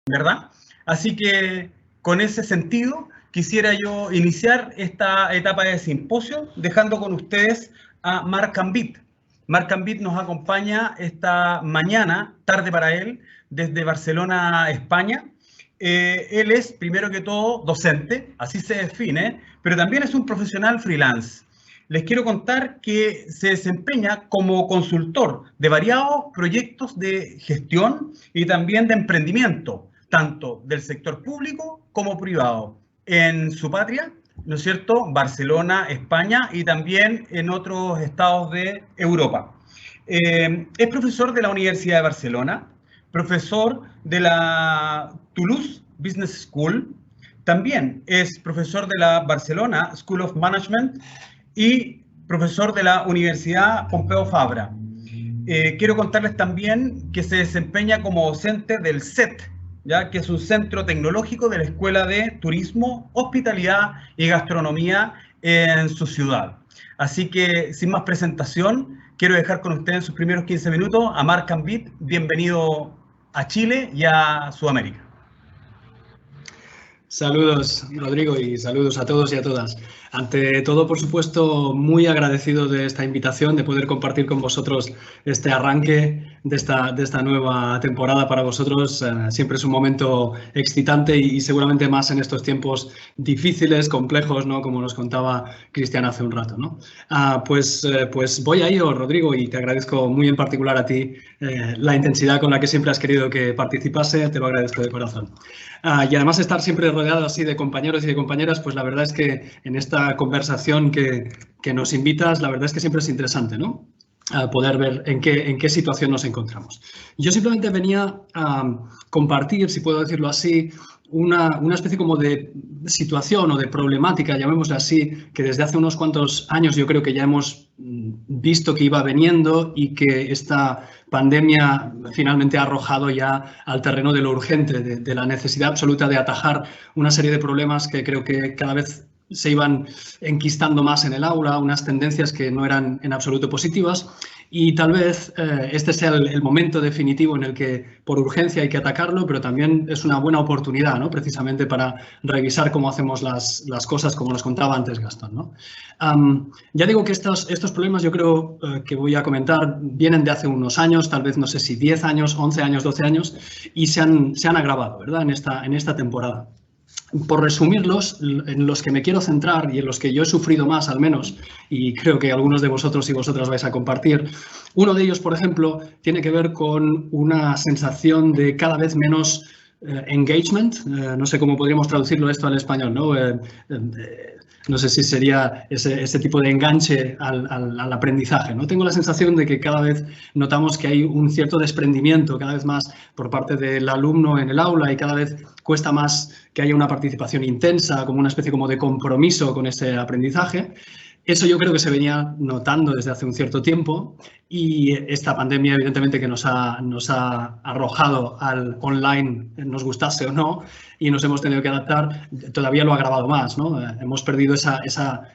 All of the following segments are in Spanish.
¿verdad? Así que con ese sentido quisiera yo iniciar esta etapa de simposio dejando con ustedes a Marc Cambit. Marc Cambit nos acompaña esta mañana, tarde para él, desde Barcelona, España. Él es, primero que todo, docente, así se define, pero también es un profesional freelance. Les quiero contar que se desempeña como consultor de variados proyectos de gestión y también de emprendimiento, tanto del sector público como privado, en su patria, ¿no es cierto?, Barcelona, España, y también en otros estados de Europa. Es profesor de la Universidad de Barcelona, profesor de la Toulouse Business School, también es profesor de la Barcelona School of Management y profesor de la Universidad Pompeu Fabra. Quiero contarles también que se desempeña como docente del CET, ¿ya? Que es un centro tecnológico de la Escuela de Turismo, Hospitalidad y Gastronomía en su ciudad. Así que, sin más presentación, quiero dejar con ustedes en sus primeros 15 minutos a Marc Cambit. Bienvenido a Chile y a Sudamérica. Saludos, Rodrigo, y saludos a todos y a todas. Ante todo, por supuesto, muy agradecido de esta invitación, de poder compartir con vosotros este arranque de esta nueva temporada para vosotros. Siempre es un momento excitante y seguramente más en estos tiempos difíciles, complejos, ¿no? Como nos contaba Cristian hace un rato, ¿no? Pues voy a ello, Rodrigo, y te agradezco muy en particular a ti la intensidad con la que siempre has querido que participase. Te lo agradezco de corazón. Y además estar siempre rodeado así de compañeros y de compañeras, pues la verdad es que en esta conversación que nos invitas, la verdad es que siempre es interesante, ¿no? Poder ver en qué situación nos encontramos. Yo simplemente venía a compartir, si puedo decirlo así, una especie como de situación o de problemática, llamémosla así, que desde hace unos cuantos años yo creo que ya hemos visto que iba veniendo y que esta pandemia finalmente ha arrojado ya al terreno de lo urgente, de la necesidad absoluta de atajar una serie de problemas que creo que cada vez se iban enquistando más en el aula, unas tendencias que no eran en absoluto positivas, y tal vez este sea el momento definitivo en el que por urgencia hay que atacarlo, pero también es una buena oportunidad, ¿no? Precisamente para revisar cómo hacemos las cosas, como nos contaba antes Gastón, ¿no? Ya digo que estos problemas yo creo que voy a comentar vienen de hace unos años, tal vez no sé si 10 años, 11 años, 12 años, y se han agravado, ¿verdad? En esta temporada. Por resumirlos, en los que me quiero centrar y en los que yo he sufrido más al menos, y creo que algunos de vosotros y vosotras vais a compartir, uno de ellos, por ejemplo, tiene que ver con una sensación de cada vez menos engagement, no sé cómo podríamos traducirlo esto al español, ¿no? No sé si sería ese tipo de enganche al aprendizaje, ¿no? Tengo la sensación de que cada vez notamos que hay un cierto desprendimiento cada vez más por parte del alumno en el aula y cada vez cuesta más que haya una participación intensa, como una especie como de compromiso con ese aprendizaje. Eso yo creo que se venía notando desde hace un cierto tiempo y esta pandemia evidentemente que nos ha arrojado al online, nos gustase o no, y nos hemos tenido que adaptar, todavía lo ha agravado más, ¿no? Hemos perdido ese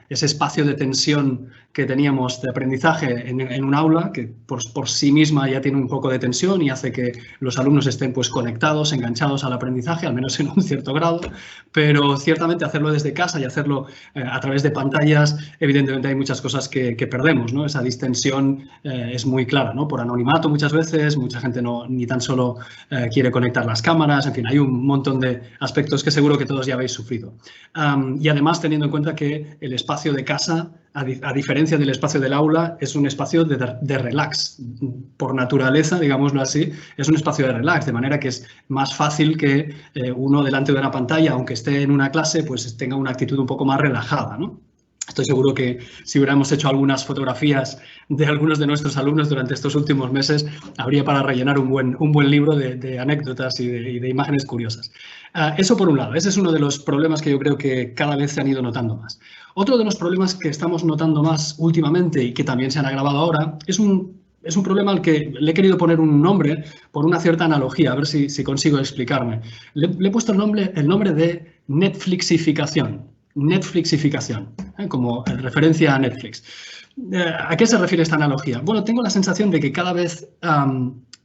espacio de tensión que teníamos de aprendizaje en un aula que por sí misma ya tiene un poco de tensión y hace que los alumnos estén pues conectados, enganchados al aprendizaje, al menos en un cierto grado, pero ciertamente hacerlo desde casa y hacerlo a través de pantallas, evidentemente hay muchas cosas que perdemos, ¿no? Esa distensión es muy clara, ¿no? Por anonimato muchas veces, mucha gente ni tan solo quiere conectar las cámaras, en fin, hay un montón de aspectos que seguro que todos ya habéis sufrido. Y además teniendo en cuenta que el espacio de casa, a diferencia del espacio del aula, es un espacio de relax. Por naturaleza, digámoslo así, es un espacio de relax, de manera que es más fácil que uno delante de una pantalla, aunque esté en una clase, pues tenga una actitud un poco más relajada, ¿no? Estoy seguro que si hubiéramos hecho algunas fotografías de algunos de nuestros alumnos durante estos últimos meses, habría para rellenar un buen libro de anécdotas y de imágenes curiosas. Eso por un lado, ese es uno de los problemas que yo creo que cada vez se han ido notando más. Otro de los problemas que estamos notando más últimamente y que también se han agravado ahora es un problema al que le he querido poner un nombre por una cierta analogía, a ver si consigo explicarme. Le he puesto el nombre de Netflixificación. Netflixificación, como referencia a Netflix. ¿A qué se refiere esta analogía? Bueno, tengo la sensación de que cada vez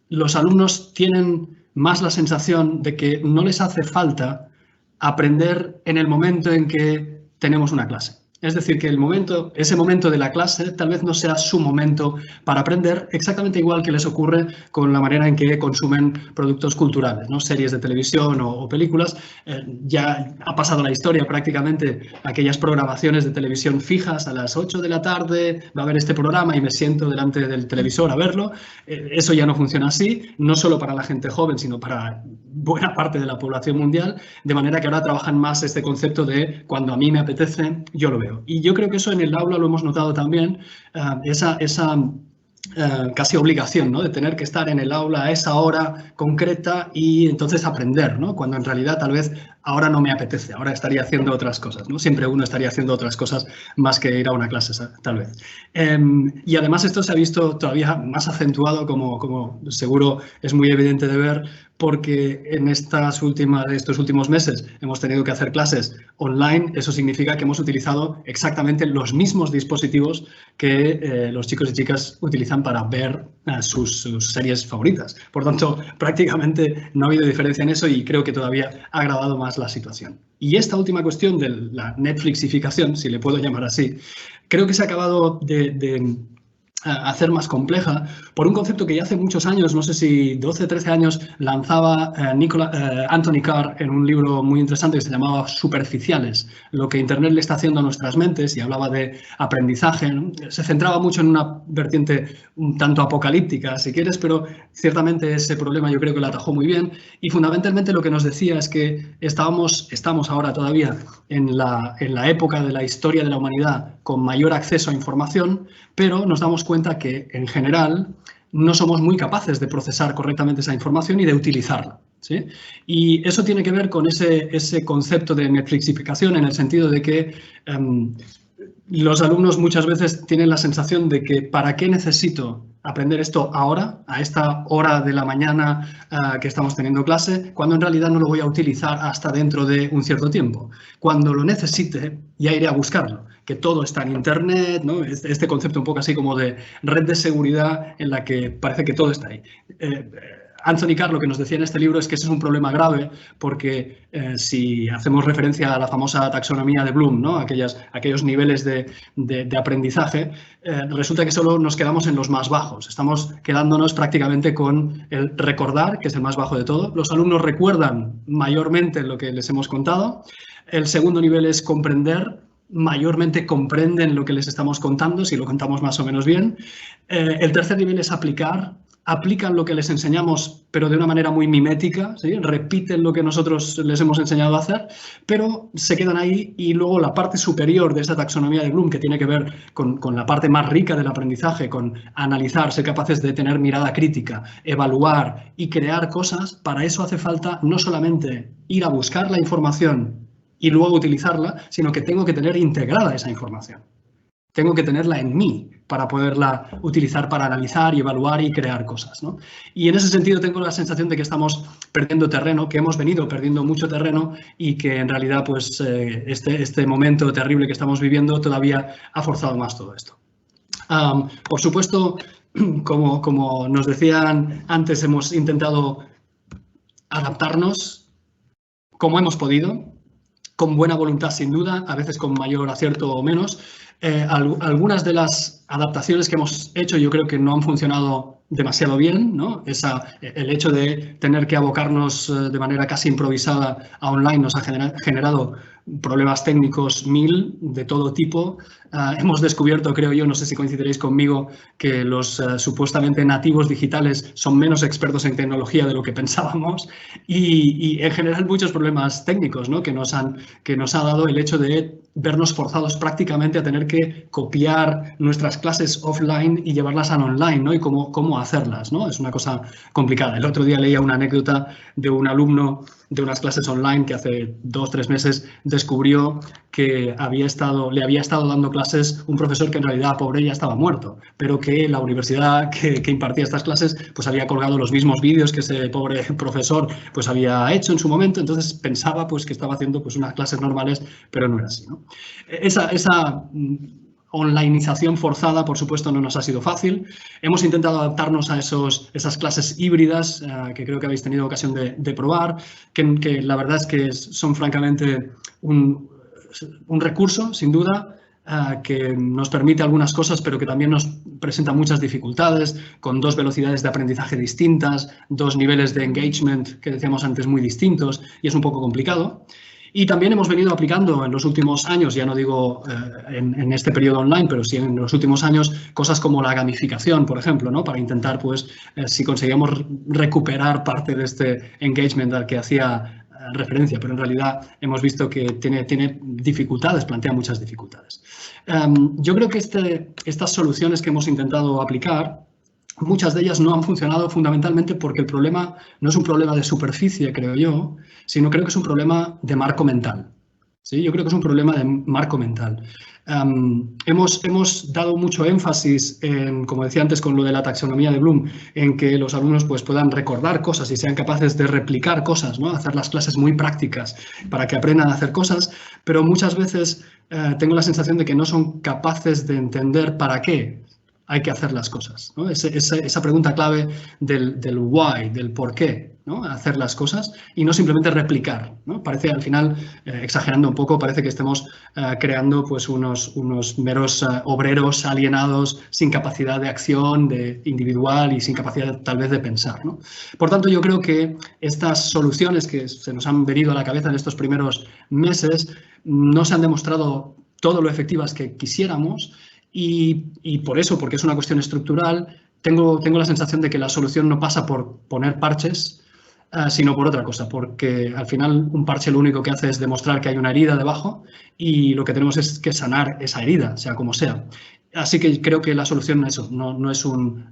los alumnos tienen más la sensación de que no les hace falta aprender en el momento en que tenemos una clase. Es decir, que ese momento de la clase tal vez no sea su momento para aprender, exactamente igual que les ocurre con la manera en que consumen productos culturales, ¿no? Series de televisión o películas. Ya ha pasado la historia prácticamente, aquellas programaciones de televisión fijas a las 8 de la tarde, va a haber este programa y me siento delante del televisor a verlo. Eso ya no funciona así, no solo para la gente joven, sino para buena parte de la población mundial, de manera que ahora trabajan más este concepto de cuando a mí me apetece, yo lo veo. Y yo creo que eso en el aula lo hemos notado también, esa casi obligación, ¿no? De tener que estar en el aula a esa hora concreta y entonces aprender, ¿no? Cuando en realidad tal vez ahora no me apetece, ahora estaría haciendo otras cosas, ¿no? Siempre uno estaría haciendo otras cosas más que ir a una clase, tal vez. Y además esto se ha visto todavía más acentuado, como seguro es muy evidente de ver, porque en estos últimos meses hemos tenido que hacer clases online. Eso significa que hemos utilizado exactamente los mismos dispositivos que los chicos y chicas utilizan para ver sus series favoritas. Por tanto, prácticamente no ha habido diferencia en eso y creo que todavía ha agravado más la situación. Y esta última cuestión de la Netflixificación, si le puedo llamar así, creo que se ha acabado de hacer más compleja por un concepto que ya hace muchos años, no sé si 12 o 13 años, lanzaba Anthony Carr en un libro muy interesante que se llamaba Superficiales, lo que Internet le está haciendo a nuestras mentes, y hablaba de aprendizaje, ¿no? Se centraba mucho en una vertiente un tanto apocalíptica, si quieres, pero ciertamente ese problema yo creo que lo atajó muy bien, y fundamentalmente lo que nos decía es que estamos ahora todavía en la época de la historia de la humanidad con mayor acceso a información, pero nos damos cuenta que, en general, no somos muy capaces de procesar correctamente esa información y de utilizarla, ¿sí? Y eso tiene que ver con ese concepto de Netflixificación, en el sentido de que los alumnos muchas veces tienen la sensación de que ¿para qué necesito aprender esto ahora, a esta hora de la mañana que estamos teniendo clase, cuando en realidad no lo voy a utilizar hasta dentro de un cierto tiempo? Cuando lo necesite, ya iré a buscarlo, que todo está en Internet, ¿no? Este concepto un poco así como de red de seguridad en la que parece que todo está ahí. Anthony Carr lo que nos decía en este libro es que ese es un problema grave porque si hacemos referencia a la famosa taxonomía de Bloom, ¿no? Aquellos niveles de aprendizaje, resulta que solo nos quedamos en los más bajos. Estamos quedándonos prácticamente con el recordar, que es el más bajo de todo. Los alumnos recuerdan mayormente lo que les hemos contado. El segundo nivel es comprender. Mayormente comprenden lo que les estamos contando, si lo contamos más o menos bien. El tercer nivel es aplicar. Aplican lo que les enseñamos, pero de una manera muy mimética, ¿sí? Repiten lo que nosotros les hemos enseñado a hacer, pero se quedan ahí. Y luego la parte superior de esa taxonomía de Bloom, que tiene que ver con la parte más rica del aprendizaje, con analizar, ser capaces de tener mirada crítica, evaluar y crear cosas, para eso hace falta no solamente ir a buscar la información y luego utilizarla, sino que tengo que tener integrada esa información. Tengo que tenerla en mí para poderla utilizar para analizar y evaluar y crear cosas, ¿no? Y en ese sentido tengo la sensación de que estamos perdiendo terreno, que hemos venido perdiendo mucho terreno y que en realidad pues, este momento terrible que estamos viviendo todavía ha forzado más todo esto. Por supuesto, como nos decían antes, hemos intentado adaptarnos como hemos podido, con buena voluntad sin duda, a veces con mayor acierto o menos. Algunas de las adaptaciones que hemos hecho yo creo que no han funcionado demasiado bien, ¿no? El hecho de tener que abocarnos de manera casi improvisada a online nos ha generado problemas técnicos de todo tipo. Hemos descubierto, creo yo, no sé si coincidiréis conmigo, que los supuestamente nativos digitales son menos expertos en tecnología de lo que pensábamos y en general muchos problemas técnicos, ¿no? que nos ha dado el hecho de vernos forzados prácticamente a tener que copiar nuestras clases offline y llevarlas a online, ¿no? Y cómo hacerlas, ¿no? Es una cosa complicada. El otro día leía una anécdota de un alumno de unas clases online que hace 2 o 3 meses descubrió que le había estado dando clases un profesor que en realidad, pobre, ya estaba muerto, pero que la universidad que impartía estas clases pues había colgado los mismos vídeos que ese pobre profesor pues había hecho en su momento. Entonces pensaba pues que estaba haciendo pues unas clases normales, pero no era así, ¿no? Esa onlineización forzada, por supuesto, no nos ha sido fácil. Hemos intentado adaptarnos a esas clases híbridas que creo que habéis tenido ocasión de probar, que la verdad es que son francamente un recurso, sin duda, que nos permite algunas cosas, pero que también nos presenta muchas dificultades, con 2 velocidades de aprendizaje distintas, 2 niveles de engagement que decíamos antes muy distintos, y es un poco complicado. Y también hemos venido aplicando en los últimos años, ya no digo en este periodo online, pero sí en los últimos años, cosas como la gamificación, por ejemplo, ¿no? Para intentar, pues, si conseguíamos recuperar parte de este engagement al que hacía referencia, pero en realidad hemos visto que tiene dificultades, plantea muchas dificultades. Yo creo que estas soluciones que hemos intentado aplicar, muchas de ellas no han funcionado fundamentalmente porque el problema no es un problema de superficie, creo yo, sino creo que es un problema de marco mental. ¿Sí? Yo creo que es un problema de marco mental. Hemos dado mucho énfasis, como decía antes con lo de la taxonomía de Bloom, en que los alumnos pues, puedan recordar cosas y sean capaces de replicar cosas, ¿no? Hacer las clases muy prácticas para que aprendan a hacer cosas, pero muchas veces tengo la sensación de que no son capaces de entender para qué hay que hacer las cosas, ¿no? Esa pregunta clave del why, del por qué, ¿no? Hacer las cosas y no simplemente replicar, ¿no? Parece, al final, exagerando un poco, parece que estemos creando pues, unos meros obreros alienados sin capacidad de acción individual y sin capacidad tal vez de pensar, ¿no? Por tanto, yo creo que estas soluciones que se nos han venido a la cabeza en estos primeros meses no se han demostrado todo lo efectivas que quisiéramos. Y por eso, porque es una cuestión estructural, tengo la sensación de que la solución no pasa por poner parches, sino por otra cosa, porque al final un parche lo único que hace es demostrar que hay una herida debajo y lo que tenemos es que sanar esa herida, sea como sea. Así que creo que la solución es eso,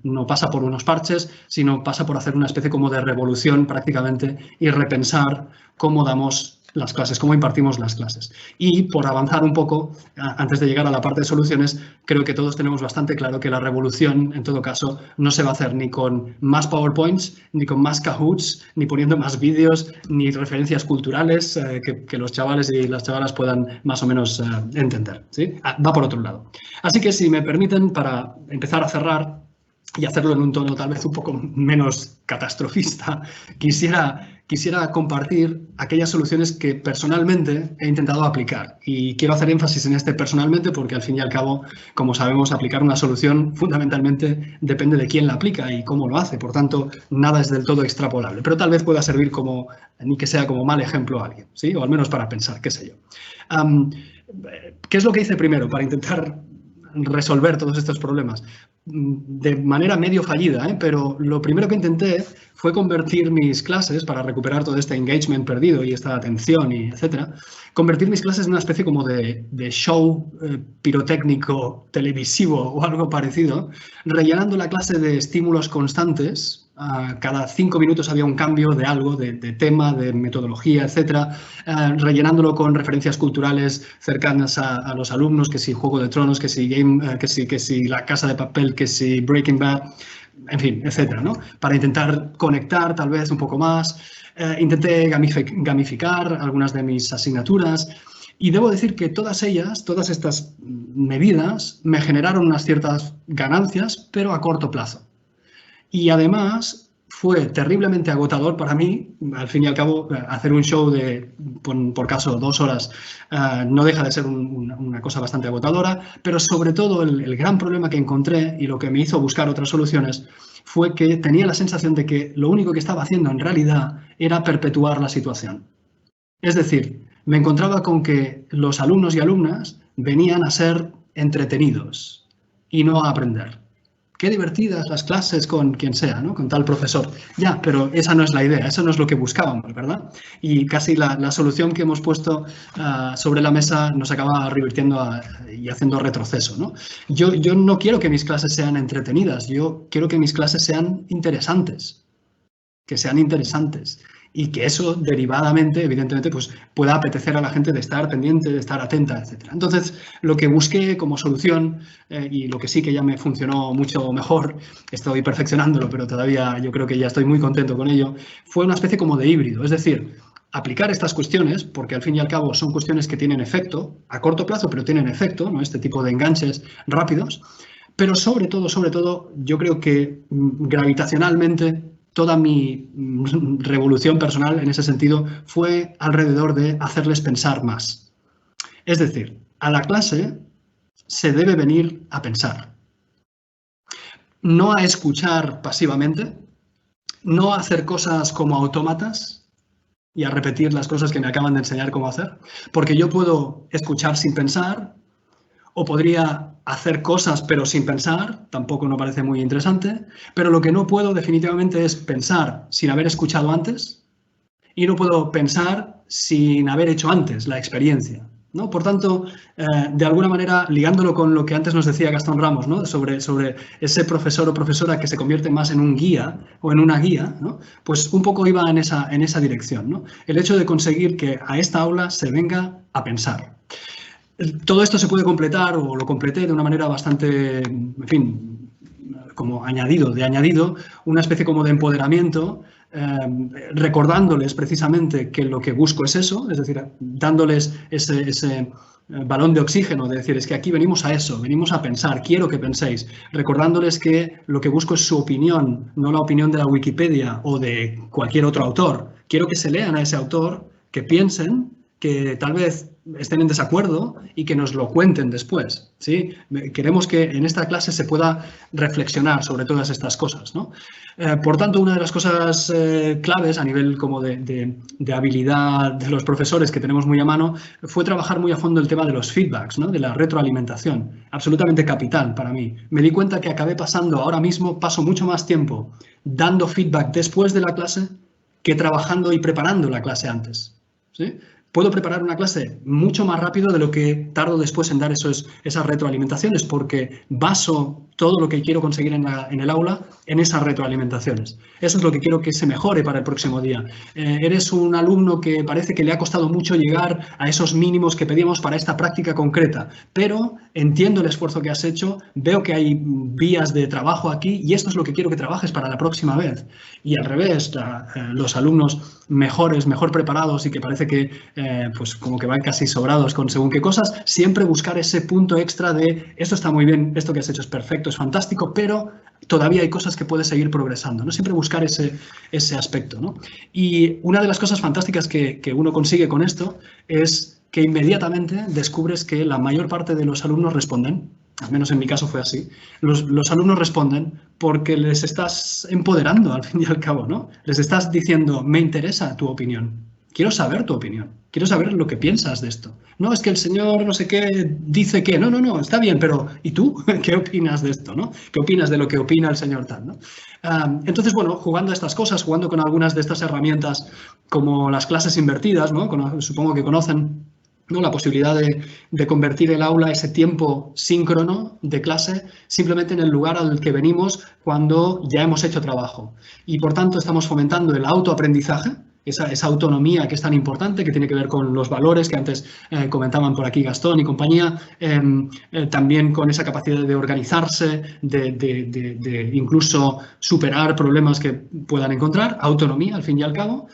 no pasa por unos parches, sino pasa por hacer una especie como de revolución prácticamente y repensar cómo damos las clases, cómo impartimos las clases. Y por avanzar un poco, antes de llegar a la parte de soluciones, creo que todos tenemos bastante claro que la revolución, en todo caso, no se va a hacer ni con más PowerPoints, ni con más Kahoots, ni poniendo más vídeos, ni referencias culturales que los chavales y las chavalas puedan más o menos entender, ¿sí? Va por otro lado. Así que, si me permiten, para empezar a cerrar y hacerlo en un tono tal vez un poco menos catastrofista, quisiera compartir aquellas soluciones que personalmente he intentado aplicar. Y quiero hacer énfasis en este personalmente porque, al fin y al cabo, como sabemos, aplicar una solución fundamentalmente depende de quién la aplica y cómo lo hace. Por tanto, nada es del todo extrapolable. Pero tal vez pueda servir ni que sea como mal ejemplo a alguien, ¿sí? O al menos para pensar, qué sé yo. ¿Qué es lo que hice primero para intentar resolver todos estos problemas? De manera medio fallida, pero lo primero que intenté fue convertir mis clases, para recuperar todo este engagement perdido y esta atención, y etcétera, convertir mis clases en una especie como de show pirotécnico televisivo o algo parecido, rellenando la clase de estímulos constantes. Cada 5 minutos había un cambio de algo, de tema, de metodología, etcétera, rellenándolo con referencias culturales cercanas a los alumnos, que si Juego de Tronos, que si que si La Casa de Papel, que si Breaking Bad, en fin, etcétera, ¿no? Para intentar conectar tal vez un poco más. Intenté gamificar algunas de mis asignaturas. Y debo decir que todas estas medidas, me generaron unas ciertas ganancias, pero a corto plazo. Y además fue terriblemente agotador para mí. Al fin y al cabo, hacer un show de, por caso, 2 horas no deja de ser una cosa bastante agotadora, pero sobre todo el gran problema que encontré y lo que me hizo buscar otras soluciones fue que tenía la sensación de que lo único que estaba haciendo en realidad era perpetuar la situación. Es decir, me encontraba con que los alumnos y alumnas venían a ser entretenidos y no a aprender. Qué divertidas las clases con quien sea, ¿no? Con tal profesor. Ya, pero esa no es la idea, eso no es lo que buscábamos, ¿verdad? Y casi la solución que hemos puesto sobre la mesa nos acaba revirtiendo y haciendo retroceso, ¿no? Yo no quiero que mis clases sean entretenidas, yo quiero que mis clases sean interesantes. Que sean interesantes. Y que eso, derivadamente, evidentemente, pues pueda apetecer a la gente de estar pendiente, de estar atenta, etc. Entonces, lo que busqué como solución, y lo que sí que ya me funcionó mucho mejor, estoy perfeccionándolo, pero todavía yo creo que ya estoy muy contento con ello, fue una especie como de híbrido. Es decir, aplicar estas cuestiones, porque al fin y al cabo son cuestiones que tienen efecto, a corto plazo, pero tienen efecto, ¿no? Este tipo de enganches rápidos, pero sobre todo, yo creo que gravitacionalmente toda mi revolución personal en ese sentido fue alrededor de hacerles pensar más. Es decir, a la clase se debe venir a pensar, no a escuchar pasivamente, no a hacer cosas como autómatas y a repetir las cosas que me acaban de enseñar cómo hacer, porque yo puedo escuchar sin pensar o podría hacer cosas pero sin pensar, tampoco me parece muy interesante, pero lo que no puedo definitivamente es pensar sin haber escuchado antes y no puedo pensar sin haber hecho antes la experiencia, ¿no? Por tanto, de alguna manera, ligándolo con lo que antes nos decía Gastón Ramos, ¿no? sobre ese profesor o profesora que se convierte más en un guía o en una guía, ¿no? Pues un poco iba en esa dirección, ¿no? El hecho de conseguir que a esta aula se venga a pensar. Todo esto se puede completar, o lo completé de una manera bastante, en fin, como añadido, una especie como de empoderamiento, recordándoles precisamente que lo que busco es eso, es decir, dándoles ese balón de oxígeno, de decir, es que aquí venimos a eso, venimos a pensar, quiero que penséis, recordándoles que lo que busco es su opinión, no la opinión de la Wikipedia o de cualquier otro autor. Quiero que se lean a ese autor, que piensen, que tal vez estén en desacuerdo y que nos lo cuenten después, ¿sí? Queremos que en esta clase se pueda reflexionar sobre todas estas cosas, ¿no? Por tanto, una de las cosas claves a nivel como de habilidad de los profesores que tenemos muy a mano fue trabajar muy a fondo el tema de los feedbacks, ¿no? De la retroalimentación, absolutamente capital para mí. Me di cuenta que acabé pasando, ahora mismo paso mucho más tiempo dando feedback después de la clase que trabajando y preparando la clase antes, ¿sí? Puedo preparar una clase mucho más rápido de lo que tardo después en dar esas retroalimentaciones, porque baso todo lo que quiero conseguir en el aula en esas retroalimentaciones. Eso es lo que quiero que se mejore para el próximo día. Eres un alumno que parece que le ha costado mucho llegar a esos mínimos que pedíamos para esta práctica concreta, pero entiendo el esfuerzo que has hecho, veo que hay vías de trabajo aquí y esto es lo que quiero que trabajes para la próxima vez. Y al revés, los alumnos mejor preparados y que parece que pues como que van casi sobrados con según qué cosas, siempre buscar ese punto extra de esto está muy bien, esto que has hecho es perfecto, es fantástico, pero todavía hay cosas que puedes seguir progresando, ¿no? Siempre buscar ese aspecto, ¿no? Y una de las cosas fantásticas que uno consigue con esto es que inmediatamente descubres que la mayor parte de los alumnos responden, al menos en mi caso fue así, los alumnos responden porque les estás empoderando al fin y al cabo, ¿no? Les estás diciendo, me interesa tu opinión. Quiero saber tu opinión, quiero saber lo que piensas de esto. No, es que el señor no sé qué dice que, no, está bien, pero ¿y tú? ¿Qué opinas de esto? ¿No? ¿Qué opinas de lo que opina el señor tal? ¿No? Entonces, bueno, jugando a estas cosas, jugando con algunas de estas herramientas como las clases invertidas, ¿no? Supongo que conocen, ¿no? La posibilidad de convertir el aula, ese tiempo síncrono de clase, simplemente en el lugar al que venimos cuando ya hemos hecho trabajo. Y por tanto estamos fomentando el autoaprendizaje, esa autonomía que es tan importante, que tiene que ver con los valores que antes comentaban por aquí Gastón y compañía, también con esa capacidad de organizarse, de incluso superar problemas que puedan encontrar, autonomía al fin y al cabo,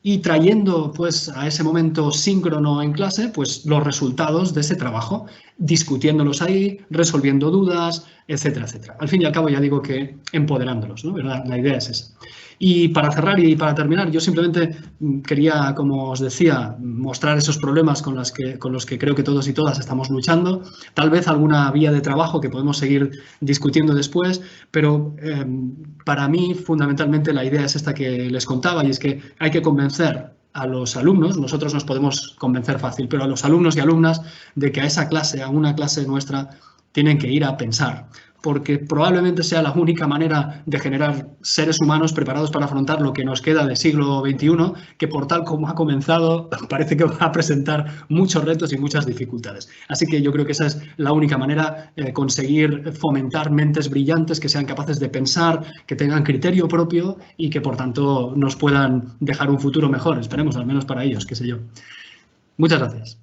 y trayendo pues a ese momento síncrono en clase pues los resultados de ese trabajo, discutiéndolos ahí, resolviendo dudas, etcétera, etcétera. Al fin y al cabo ya digo que empoderándolos, ¿no? La idea es esa. Y para cerrar y para terminar, yo simplemente quería, como os decía, mostrar esos problemas con los que creo que todos y todas estamos luchando. Tal vez alguna vía de trabajo que podemos seguir discutiendo después, pero para mí fundamentalmente la idea es esta que les contaba y es que hay que convencer a los alumnos, nosotros nos podemos convencer fácil, pero a los alumnos y alumnas de que a esa clase, a una clase nuestra, tienen que ir a pensar, porque probablemente sea la única manera de generar seres humanos preparados para afrontar lo que nos queda del siglo XXI, que por tal como ha comenzado parece que va a presentar muchos retos y muchas dificultades. Así que yo creo que esa es la única manera de conseguir fomentar mentes brillantes que sean capaces de pensar, que tengan criterio propio y que por tanto nos puedan dejar un futuro mejor. Esperemos, al menos para ellos, qué sé yo. Muchas gracias.